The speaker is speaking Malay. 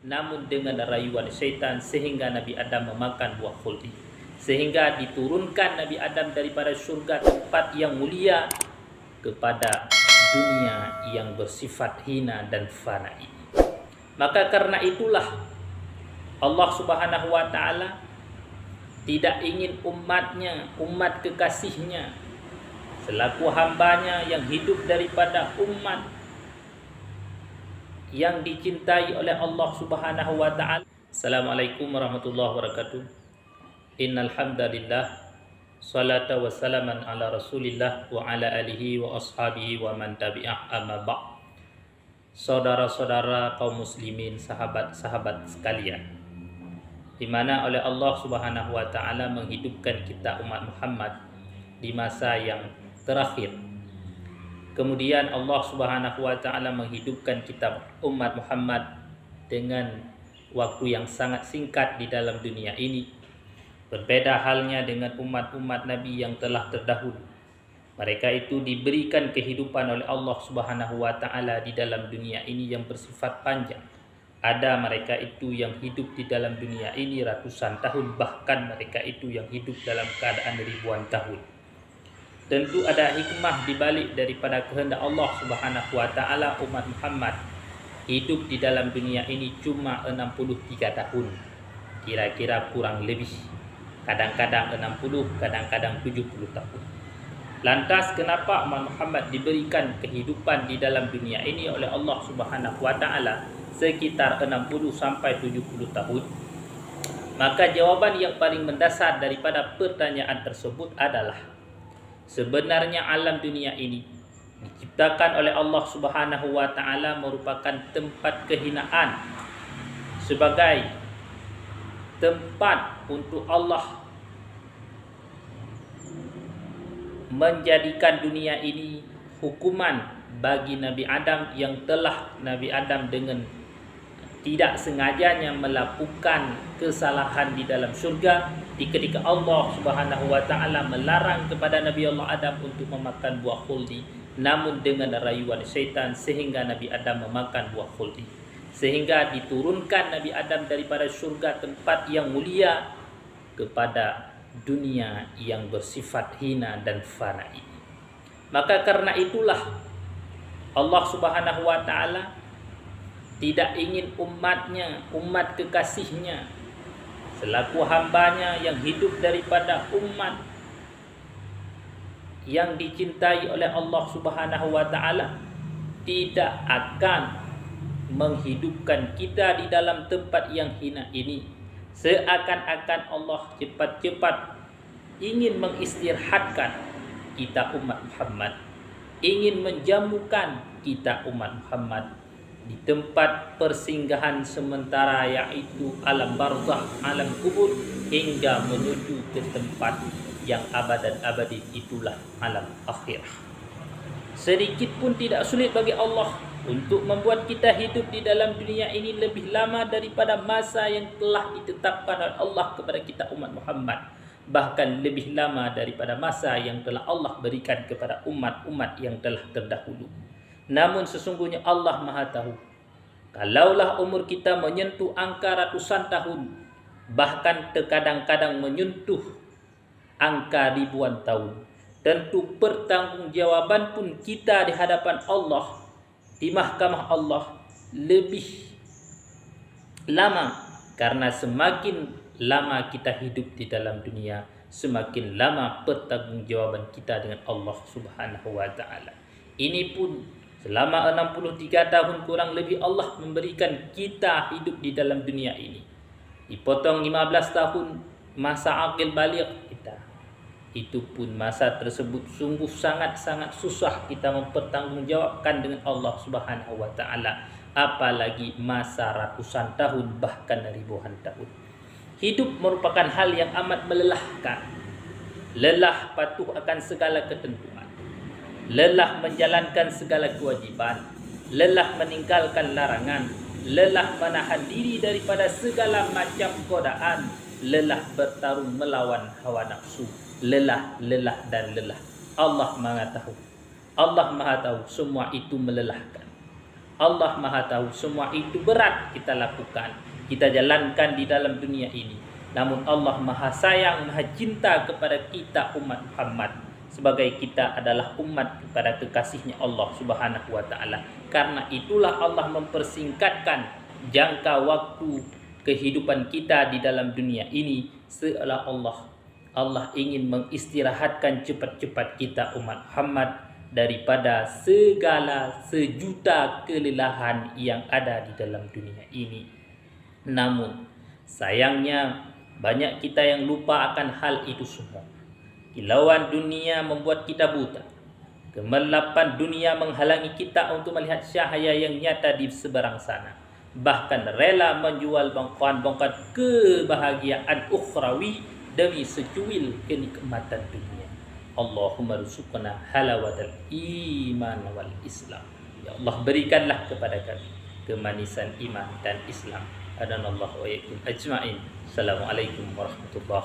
namun dengan rayuan syaitan sehingga Nabi Adam memakan buah khuldi, sehingga diturunkan Nabi Adam daripada syurga tempat yang mulia kepada dunia yang bersifat hina dan fana ini. Maka karena itulah Allah Subhanahu wa taala tidak ingin umatnya, umat kekasihnya selaku hambanya yang hidup daripada umat yang dicintai oleh Allah Subhanahu wa taala. Assalamualaikum warahmatullahi wabarakatuh. Innal hamdalillah, salatu wassalaman ala Rasulillah wa ala alihi wa ashabihi wa man tabi'ah, amma ba'. Saudara-saudara kaum muslimin, sahabat-sahabat sekalian, di mana oleh Allah Subhanahu wa taala menghidupkan kita umat Muhammad di masa yang terakhir. Kemudian Allah Subhanahu wa taala menghidupkan kita umat Muhammad dengan waktu yang sangat singkat di dalam dunia ini. Berbeda halnya dengan umat-umat Nabi yang telah terdahulu. Mereka itu diberikan kehidupan oleh Allah Subhanahu wa taala di dalam dunia ini yang bersifat panjang. Ada mereka itu yang hidup di dalam dunia ini ratusan tahun, bahkan mereka itu yang hidup dalam keadaan ribuan tahun. Tentu ada hikmah dibalik daripada kehendak Allah Subhanahu wa taala umat Muhammad hidup di dalam dunia ini cuma 63 tahun. Kira-kira kurang lebih. Kadang-kadang 60, kadang-kadang 70 tahun. Lantas kenapa umat Muhammad diberikan kehidupan di dalam dunia ini oleh Allah Subhanahu wa taala sekitar 60 sampai 70 tahun? Maka jawaban yang paling mendasar daripada pertanyaan tersebut adalah sebenarnya alam dunia ini diciptakan oleh Allah Subhanahu wa taala merupakan tempat kehinaan sebagai tempat untuk Allah menjadikan dunia ini hukuman bagi Nabi Adam yang telah Nabi Adam dengan tidak sengajanya melakukan kesalahan di dalam syurga ketika Allah Subhanahu wa taala melarang kepada Nabi Allah Adam untuk memakan buah khuldi, namun dengan rayuan syaitan sehingga Nabi Adam memakan buah khuldi, sehingga diturunkan Nabi Adam daripada syurga tempat yang mulia kepada dunia yang bersifat hina dan fana ini. Maka karena itulah Allah Subhanahu wa taala tidak ingin umatnya, umat kekasihnya selaku hambanya yang hidup daripada umat yang dicintai oleh Allah Subhanahu wa taala tidak akan menghidupkan kita di dalam tempat yang hina ini. Seakan-akan Allah cepat-cepat ingin mengistirahatkan kita umat Muhammad, ingin menjamukan kita umat Muhammad di tempat persinggahan sementara, yaitu alam barzakh, alam kubur, hingga menuju ke tempat yang abad dan abadi, itulah alam akhirah. Sedikit pun tidak sulit bagi Allah untuk membuat kita hidup di dalam dunia ini lebih lama daripada masa yang telah ditetapkan oleh Allah kepada kita umat Muhammad, bahkan lebih lama daripada masa yang telah Allah berikan kepada umat-umat yang telah terdahulu. Namun sesungguhnya Allah Maha tahu, kalaulah umur kita menyentuh angka ratusan tahun, bahkan terkadang-kadang menyentuh angka ribuan tahun, tentu pertanggungjawaban pun kita di hadapan Allah, di mahkamah Allah, lebih lama. Karena semakin lama kita hidup di dalam dunia, semakin lama pertanggungjawaban kita dengan Allah Subhanahu wa taala. Ini pun selama 63 tahun kurang lebih Allah memberikan kita hidup di dalam dunia ini. Dipotong 15 tahun masa akil baligh kita. Itu pun masa tersebut sungguh sangat-sangat susah kita mempertanggungjawabkan dengan Allah Subhanahu wa taala, apalagi masa ratusan tahun bahkan ribuan tahun. Hidup merupakan hal yang amat melelahkan. Lelah patuh akan segala ketentuan, lelah menjalankan segala kewajiban, lelah meninggalkan larangan, lelah menahan diri daripada segala macam godaan, lelah bertarung melawan hawa nafsu, lelah dan lelah. Allah Maha tahu semua itu melelahkan. Allah Maha tahu semua itu berat kita lakukan, kita jalankan di dalam dunia ini. Namun Allah Maha sayang, Maha cinta kepada kita umat Muhammad, sebagai kita adalah umat kepada kekasihnya Allah Subhanahu wa taala. Karena itulah Allah mempersingkatkan jangka waktu kehidupan kita di dalam dunia ini, seolah Allah ingin mengistirahatkan cepat-cepat kita umat Muhammad daripada segala sejuta kelelahan yang ada di dalam dunia ini. Namun sayangnya banyak kita yang lupa akan hal itu semua. Kilauan dunia membuat kita buta. Kemelapan dunia menghalangi kita untuk melihat cahaya yang nyata di seberang sana. Bahkan rela menjual bongkahan-bongkahan kebahagiaan ukhrawi demi secuil kenikmatan dunia. Allahumma rzuqna halawatal iman wal Islam. Ya Allah, berikanlah kepada kami kemanisan iman dan Islam. Adanallahu wa iyyakum ajma'in. Assalamualaikum warahmatullahi